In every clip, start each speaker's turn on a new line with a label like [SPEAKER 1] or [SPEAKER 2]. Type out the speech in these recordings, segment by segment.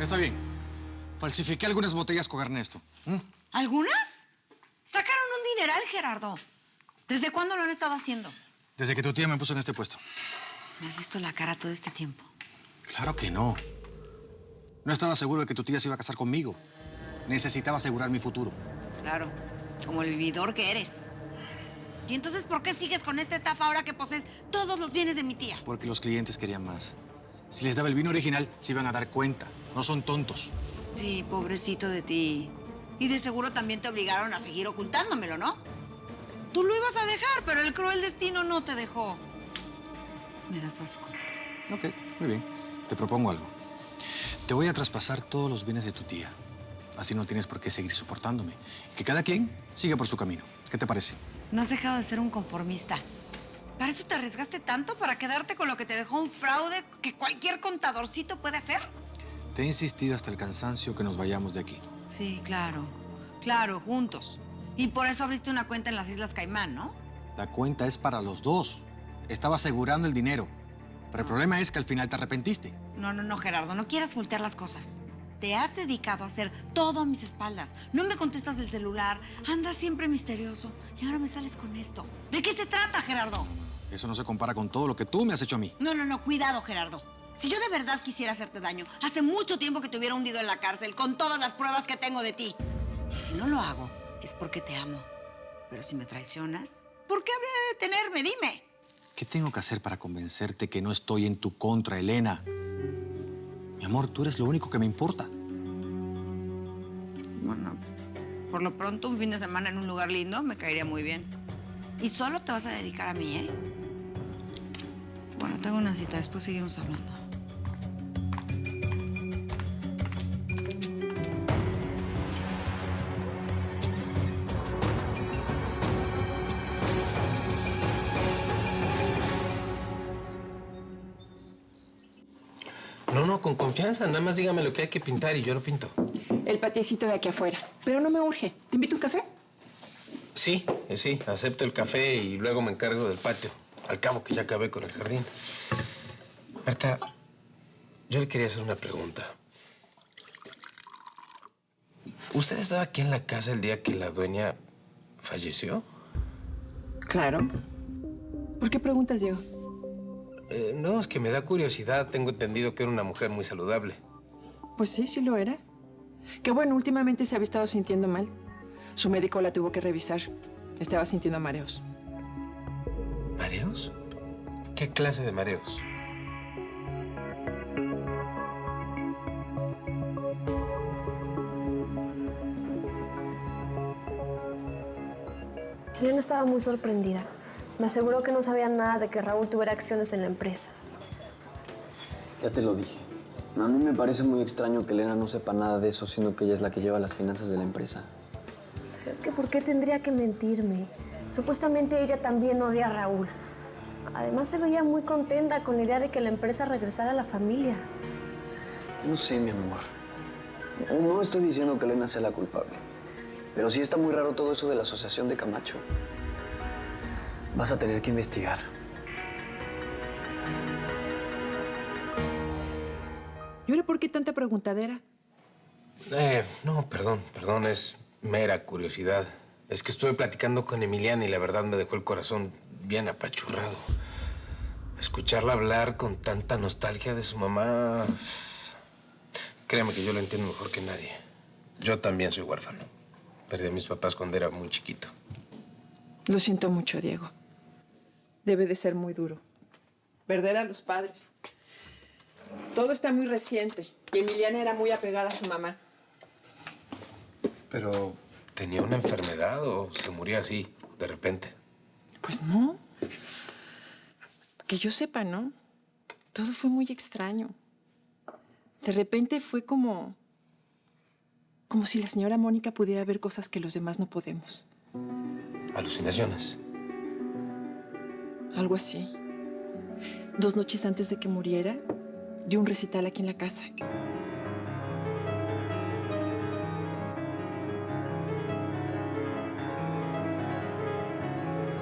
[SPEAKER 1] Está bien. Falsifiqué algunas botellas con Ernesto.
[SPEAKER 2] ¿Algunas? Sacaron un dineral, Gerardo. ¿Desde cuándo lo han estado haciendo?
[SPEAKER 1] Desde que tu tía me puso en este puesto.
[SPEAKER 2] ¿Me has visto la cara todo este tiempo?
[SPEAKER 1] Claro que no. No estaba seguro de que tu tía se iba a casar conmigo. Necesitaba asegurar mi futuro.
[SPEAKER 2] Claro, como el vividor que eres. ¿Y entonces por qué sigues con esta estafa ahora que posees todos los bienes de mi tía?
[SPEAKER 1] Porque los clientes querían más. Si les daba el vino original, se iban a dar cuenta. No son tontos.
[SPEAKER 2] Sí, pobrecito de ti. Y de seguro también te obligaron a seguir ocultándomelo, ¿no? Tú lo ibas a dejar, pero el cruel destino no te dejó. Me das asco.
[SPEAKER 1] Ok, muy bien. Te propongo algo. Te voy a traspasar todos los bienes de tu tía. Así no tienes por qué seguir soportándome. Y que cada quien siga por su camino. ¿Qué te parece?
[SPEAKER 2] No has dejado de ser un conformista. ¿Para eso te arriesgaste tanto? ¿Para quedarte con lo que te dejó un fraude que cualquier contadorcito puede hacer?
[SPEAKER 1] Te he insistido hasta el cansancio que nos vayamos de aquí.
[SPEAKER 2] Sí, claro. Claro, juntos. Y por eso abriste una cuenta en las Islas Caimán, ¿no?
[SPEAKER 1] La cuenta es para los dos. Estaba asegurando el dinero. Pero el problema es que al final te arrepentiste.
[SPEAKER 2] No, Gerardo. No quieras voltear las cosas. Te has dedicado a hacer todo a mis espaldas. No me contestas el celular. Andas siempre misterioso. Y ahora me sales con esto. ¿De qué se trata, Gerardo?
[SPEAKER 1] Eso no se compara con todo lo que tú me has hecho a mí.
[SPEAKER 2] No. Cuidado, Gerardo. Si yo de verdad quisiera hacerte daño, hace mucho tiempo que te hubiera hundido en la cárcel con todas las pruebas que tengo de ti. Y si no lo hago, es porque te amo. Pero si me traicionas, ¿por qué habría de detenerme? Dime.
[SPEAKER 1] ¿Qué tengo que hacer para convencerte que no estoy en tu contra, Elena? Mi amor, tú eres lo único que me importa.
[SPEAKER 2] Bueno, por lo pronto un fin de semana en un lugar lindo me caería muy bien. Y solo te vas a dedicar a mí, ¿eh? Bueno, tengo una cita, después seguimos hablando.
[SPEAKER 3] No, con confianza. Nada más dígame lo que hay que pintar y yo lo pinto.
[SPEAKER 4] El patiecito de aquí afuera. Pero no me urge. ¿Te invito a un café?
[SPEAKER 3] Sí, acepto el café y luego me encargo del patio. Al cabo que ya acabé con el jardín. Marta, yo le quería hacer una pregunta. ¿Usted estaba aquí en la casa el día que la dueña falleció?
[SPEAKER 4] Claro. ¿Por qué preguntas, Diego?
[SPEAKER 3] No, es que me da curiosidad. Tengo entendido que era una mujer muy saludable.
[SPEAKER 4] Pues sí lo era. Que bueno, últimamente se había estado sintiendo mal. Su médico la tuvo que revisar. Estaba sintiendo mareos.
[SPEAKER 3] ¿Mareos? ¿Qué clase de mareos?
[SPEAKER 5] Elena estaba muy sorprendida. Me aseguró que no sabía nada de que Raúl tuviera acciones en la empresa.
[SPEAKER 6] Ya te lo dije. A mí me parece muy extraño que Elena no sepa nada de eso, siendo que ella es la que lleva las finanzas de la empresa.
[SPEAKER 5] Pero es que ¿por qué tendría que mentirme? Supuestamente ella también odia a Raúl. Además se veía muy contenta con la idea de que la empresa regresara a la familia.
[SPEAKER 6] No sé, mi amor. No estoy diciendo que Elena sea la culpable. Pero sí está muy raro todo eso de la asociación de Camacho. Vas a tener que investigar.
[SPEAKER 4] ¿Y ahora por qué tanta preguntadera?
[SPEAKER 3] No, perdón, es mera curiosidad. Es que estuve platicando con Emiliana y la verdad me dejó el corazón bien apachurrado. Escucharla hablar con tanta nostalgia de su mamá... Créame que yo lo entiendo mejor que nadie. Yo también soy huérfano. Perdí a mis papás cuando era muy chiquito.
[SPEAKER 4] Lo siento mucho, Diego. Debe de ser muy duro. Perder a los padres. Todo está muy reciente. Y Emiliana era muy apegada a su mamá.
[SPEAKER 3] Pero, ¿tenía una enfermedad o se murió así, de repente?
[SPEAKER 4] Pues no. Que yo sepa, ¿no? Todo fue muy extraño. De repente fue como si la señora Mónica pudiera ver cosas que los demás no podemos.
[SPEAKER 3] ¿Alucinaciones?
[SPEAKER 4] Algo así. 2 noches antes de que muriera, dio un recital aquí en la casa.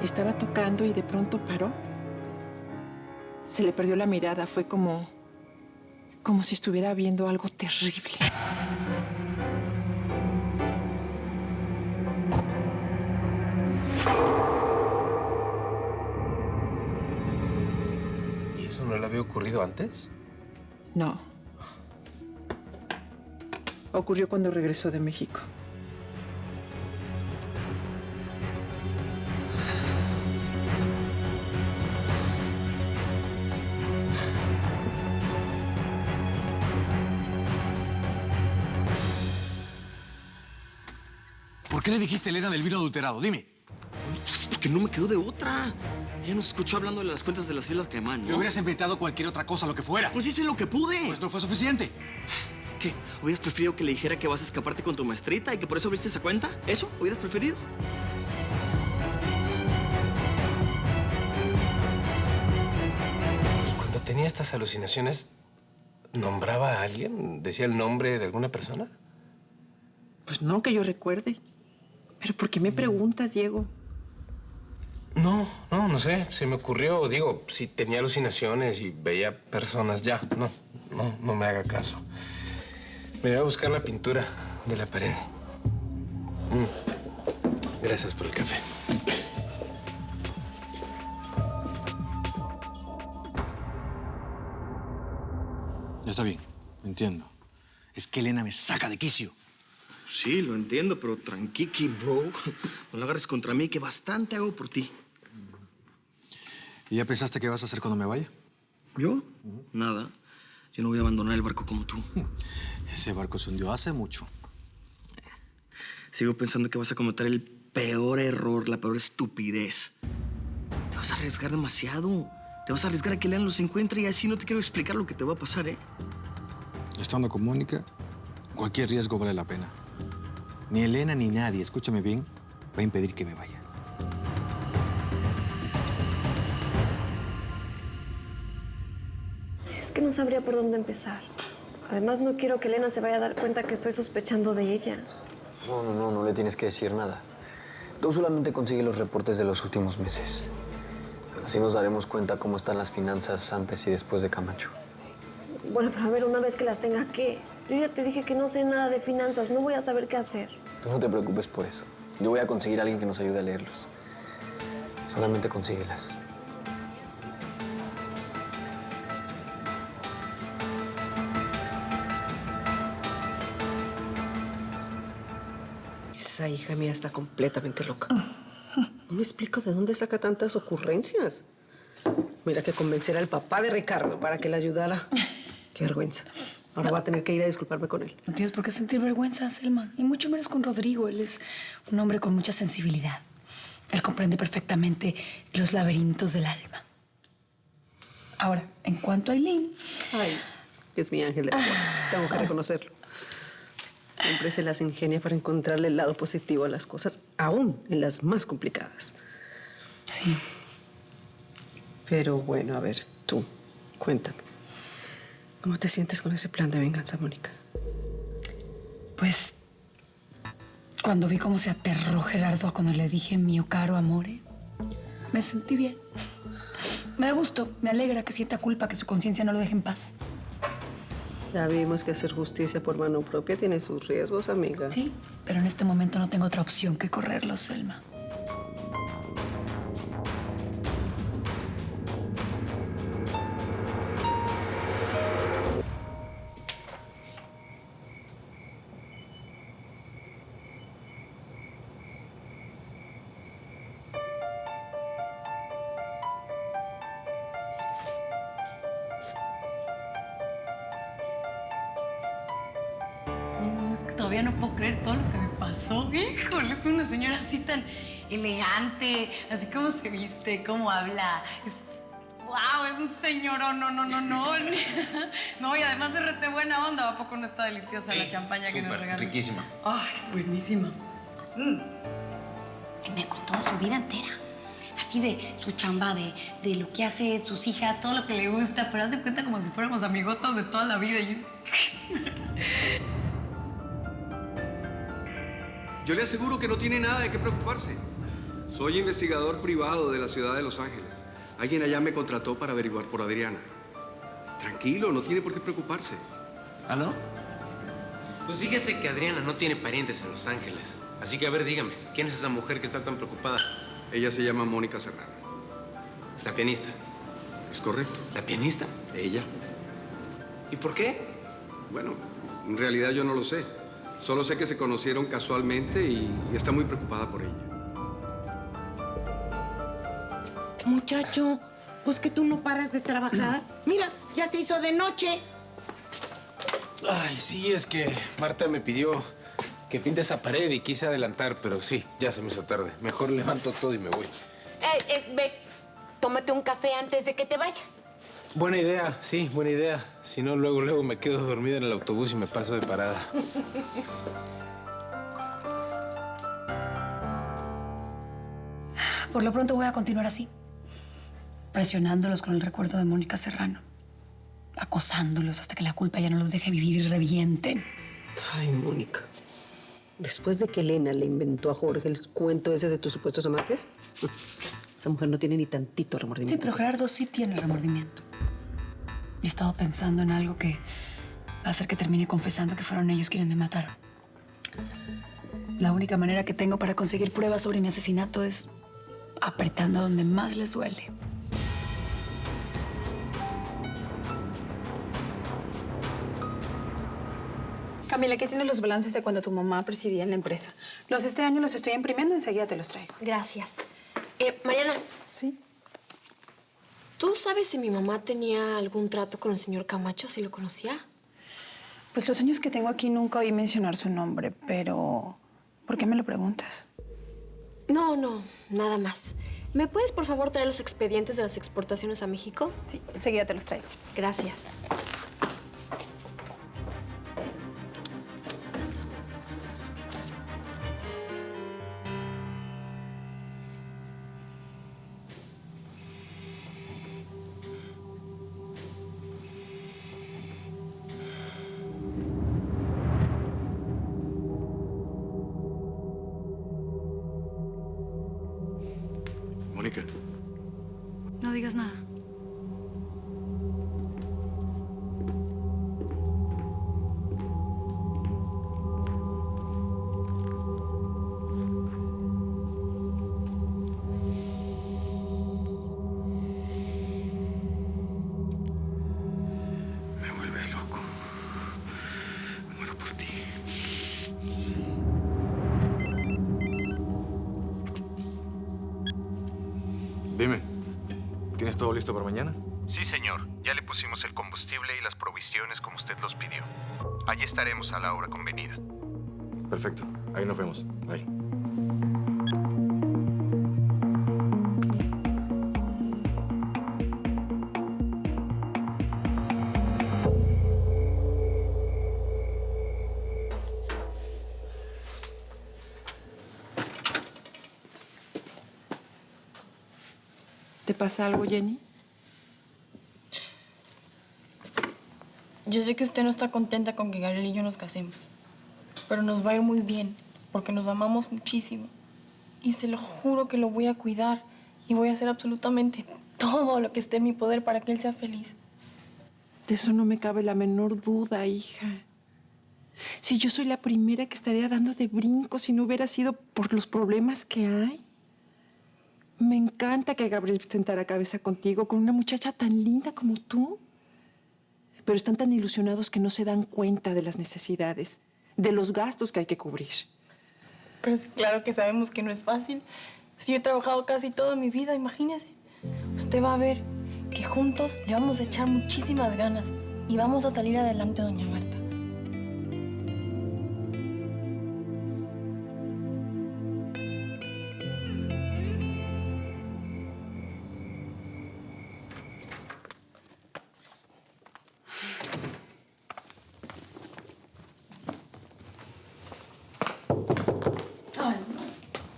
[SPEAKER 4] Estaba tocando y de pronto paró. Se le perdió la mirada. Fue como como si estuviera viendo algo terrible.
[SPEAKER 3] ¿Y eso no le había ocurrido antes?
[SPEAKER 4] No. Ocurrió cuando regresó de México.
[SPEAKER 1] ¿Por qué le dijiste a Elena del vino adulterado? Dime.
[SPEAKER 7] Pues porque no me quedó de otra. Ella nos escuchó hablando de las cuentas de las Islas Caimán, ¿no?
[SPEAKER 1] Le hubieras inventado cualquier otra cosa, lo que fuera.
[SPEAKER 7] Pues hice lo que pude.
[SPEAKER 1] Pues no fue suficiente.
[SPEAKER 7] ¿Qué? ¿Hubieras preferido que le dijera que vas a escaparte con tu maestrita y que por eso abriste esa cuenta? ¿Eso? ¿Hubieras preferido?
[SPEAKER 3] Y cuando tenía estas alucinaciones, ¿nombraba a alguien? ¿Decía el nombre de alguna persona?
[SPEAKER 4] Pues no que yo recuerde. ¿Pero por qué me preguntas, Diego?
[SPEAKER 3] No sé. Se me ocurrió, digo, si tenía alucinaciones y veía personas, ya. No me haga caso. Me voy a buscar la pintura de la pared. Gracias por el café.
[SPEAKER 1] Está bien, entiendo. Es que Elena me saca de quicio.
[SPEAKER 7] Sí, lo entiendo, pero tranquiqui, bro. No lo agarres contra mí, que bastante hago por ti.
[SPEAKER 1] ¿Y ya pensaste qué vas a hacer cuando me vaya?
[SPEAKER 7] ¿Yo? Nada. Yo no voy a abandonar el barco como tú.
[SPEAKER 1] Ese barco se hundió hace mucho.
[SPEAKER 7] Sigo pensando que vas a cometer el peor error, la peor estupidez. Te vas a arriesgar demasiado. Te vas a arriesgar a que Elena los encuentre y así no te quiero explicar lo que te va a pasar, ¿eh?
[SPEAKER 1] Estando con Mónica, cualquier riesgo vale la pena. Ni Elena ni nadie, escúchame bien, va a impedir que me vaya.
[SPEAKER 5] Es que no sabría por dónde empezar. Además, no quiero que Elena se vaya a dar cuenta que estoy sospechando de ella.
[SPEAKER 6] No le tienes que decir nada. Tú solamente consigue los reportes de los últimos meses. Así nos daremos cuenta cómo están las finanzas antes y después de Camacho.
[SPEAKER 5] Bueno, pero a ver, una vez que las tenga, ¿qué? Yo ya te dije que no sé nada de finanzas, no voy a saber qué hacer.
[SPEAKER 6] Tú no te preocupes por eso. Yo voy a conseguir a alguien que nos ayude a leerlos. Solamente consíguelas.
[SPEAKER 8] Esa hija mía está completamente loca. No me explico de dónde saca tantas ocurrencias. Mira que convencer al papá de Ricardo para que le ayudara. Qué vergüenza. Ahora voy a tener que ir a disculparme con él.
[SPEAKER 9] No tienes por qué sentir vergüenza, Selma. Y mucho menos con Rodrigo. Él es un hombre con mucha sensibilidad. Él comprende perfectamente los laberintos del alma. Ahora, en cuanto a Aileen...
[SPEAKER 8] Ay, es mi ángel de la guarda. Tengo que reconocerlo. Siempre se las ingenia para encontrarle el lado positivo a las cosas, aún en las más complicadas.
[SPEAKER 9] Sí.
[SPEAKER 8] Pero bueno, a ver, tú, cuéntame. ¿Cómo te sientes con ese plan de venganza, Mónica?
[SPEAKER 9] Pues, cuando vi cómo se aterró Gerardo cuando le dije mío caro amore, me sentí bien. Me da gusto, me alegra que sienta culpa, que su conciencia no lo deje en paz.
[SPEAKER 8] Ya vimos que hacer justicia por mano propia tiene sus riesgos, amiga.
[SPEAKER 9] Sí, pero en este momento no tengo otra opción que correrlo, Selma. No, es que todavía no puedo creer todo lo que me pasó. Híjole, es una señora así tan elegante, así como se viste, cómo habla. ¡Wow! Es un señorón, no. No, y además es rete buena onda. ¿A poco no está deliciosa la champaña que nos regaló?
[SPEAKER 3] Riquísima.
[SPEAKER 9] ¡Ay, buenísima! Me contó de su vida entera. Así de su chamba, de lo que hace sus hijas, todo lo que le gusta. Pero haz de cuenta como si fuéramos amigotas de toda la vida.
[SPEAKER 10] Yo le aseguro que no tiene nada de qué preocuparse. Soy investigador privado de la ciudad de Los Ángeles. Alguien allá me contrató para averiguar por Adriana. Tranquilo, no tiene por qué preocuparse.
[SPEAKER 3] ¿Ah, no? Pues fíjese que Adriana no tiene parientes en Los Ángeles. Así que, a ver, dígame, ¿quién es esa mujer que está tan preocupada?
[SPEAKER 10] Ella se llama Mónica Serrano.
[SPEAKER 3] La pianista.
[SPEAKER 10] ¿Es correcto?
[SPEAKER 3] ¿La pianista?
[SPEAKER 10] Ella.
[SPEAKER 3] ¿Y por qué?
[SPEAKER 10] Bueno, en realidad yo no lo sé. Solo sé que se conocieron casualmente y está muy preocupada por ella.
[SPEAKER 11] Muchacho, pues que tú no paras de trabajar. Mira, ya se hizo de noche.
[SPEAKER 3] Ay, sí, es que Marta me pidió que pinte esa pared y quise adelantar, pero sí, ya se me hizo tarde. Mejor levanto todo y me voy.
[SPEAKER 11] Ve, tómate un café antes de que te vayas.
[SPEAKER 3] Buena idea, sí, buena idea. Si no, luego me quedo dormida en el autobús y me paso de parada.
[SPEAKER 12] Por lo pronto voy a continuar así, presionándolos con el recuerdo de Mónica Serrano, acosándolos hasta que la culpa ya no los deje vivir y revienten.
[SPEAKER 8] Ay, Mónica. Después de que Elena le inventó a Jorge el cuento ese de tus supuestos amantes, esa mujer no tiene ni tantito remordimiento.
[SPEAKER 12] Sí, pero Gerardo sí tiene remordimiento. He estado pensando en algo que va a hacer que termine confesando que fueron ellos quienes me mataron. La única manera que tengo para conseguir pruebas sobre mi asesinato es apretando donde más les duele.
[SPEAKER 4] Camila, aquí tienes los balances de cuando tu mamá presidía en la empresa. Los de este año los estoy imprimiendo, enseguida te los traigo.
[SPEAKER 5] Gracias. Mariana.
[SPEAKER 4] ¿Sí?
[SPEAKER 5] ¿Tú sabes si mi mamá tenía algún trato con el señor Camacho, si lo conocía?
[SPEAKER 4] Pues los años que tengo aquí nunca oí mencionar su nombre, pero ¿por qué me lo preguntas?
[SPEAKER 5] No, nada más. ¿Me puedes, por favor, traer los expedientes de las exportaciones a México?
[SPEAKER 4] Sí, enseguida te los traigo.
[SPEAKER 5] Gracias.
[SPEAKER 1] Mónica.
[SPEAKER 12] No digas nada.
[SPEAKER 1] Me vuelves loco. Me muero por ti. Dime, ¿tienes todo listo para mañana?
[SPEAKER 13] Sí, señor. Ya le pusimos el combustible y las provisiones como usted los pidió. Allí estaremos a la hora convenida.
[SPEAKER 1] Perfecto. Ahí nos vemos. Bye.
[SPEAKER 4] ¿Te pasa algo, Jenny?
[SPEAKER 14] Yo sé que usted no está contenta con que Gabriel y yo nos casemos, pero nos va a ir muy bien, porque nos amamos muchísimo. Y se lo juro que lo voy a cuidar y voy a hacer absolutamente todo lo que esté en mi poder para que él sea feliz.
[SPEAKER 4] De eso no me cabe la menor duda, hija. Si yo soy la primera que estaría dando de brincos si no hubiera sido por los problemas que hay. Me encanta que Gabriel sentara cabeza contigo con una muchacha tan linda como tú. Pero están tan ilusionados que no se dan cuenta de las necesidades, de los gastos que hay que cubrir.
[SPEAKER 14] Pero es claro que sabemos que no es fácil. Si yo he trabajado casi toda mi vida, imagínese. Usted va a ver que juntos le vamos a echar muchísimas ganas y vamos a salir adelante, doña Marta.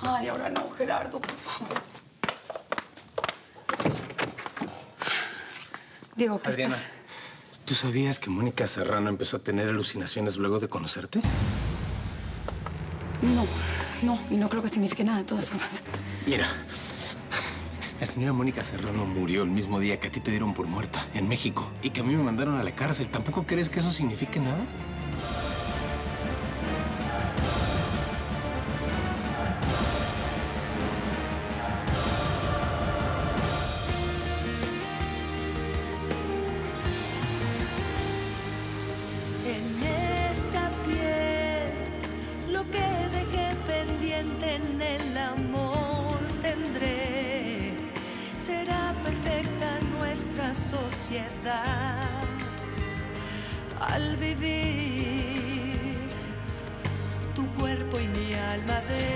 [SPEAKER 12] Ay, ahora no, Gerardo, por favor. Diego, ¿qué
[SPEAKER 3] Adriana,
[SPEAKER 12] estás?
[SPEAKER 3] ¿tú sabías que Mónica Serrano empezó a tener alucinaciones luego de conocerte?
[SPEAKER 12] No, y no creo que signifique nada de todas formas.
[SPEAKER 3] Mira, La señora Mónica Serrano murió el mismo día que a ti te dieron por muerta, en México, y que a mí me mandaron a la cárcel. ¿Tampoco crees que eso signifique nada?
[SPEAKER 15] En esa piel, lo que dejé pendiente en el amor tendré. Será perfecta nuestra sociedad al vivir tu cuerpo y mi alma de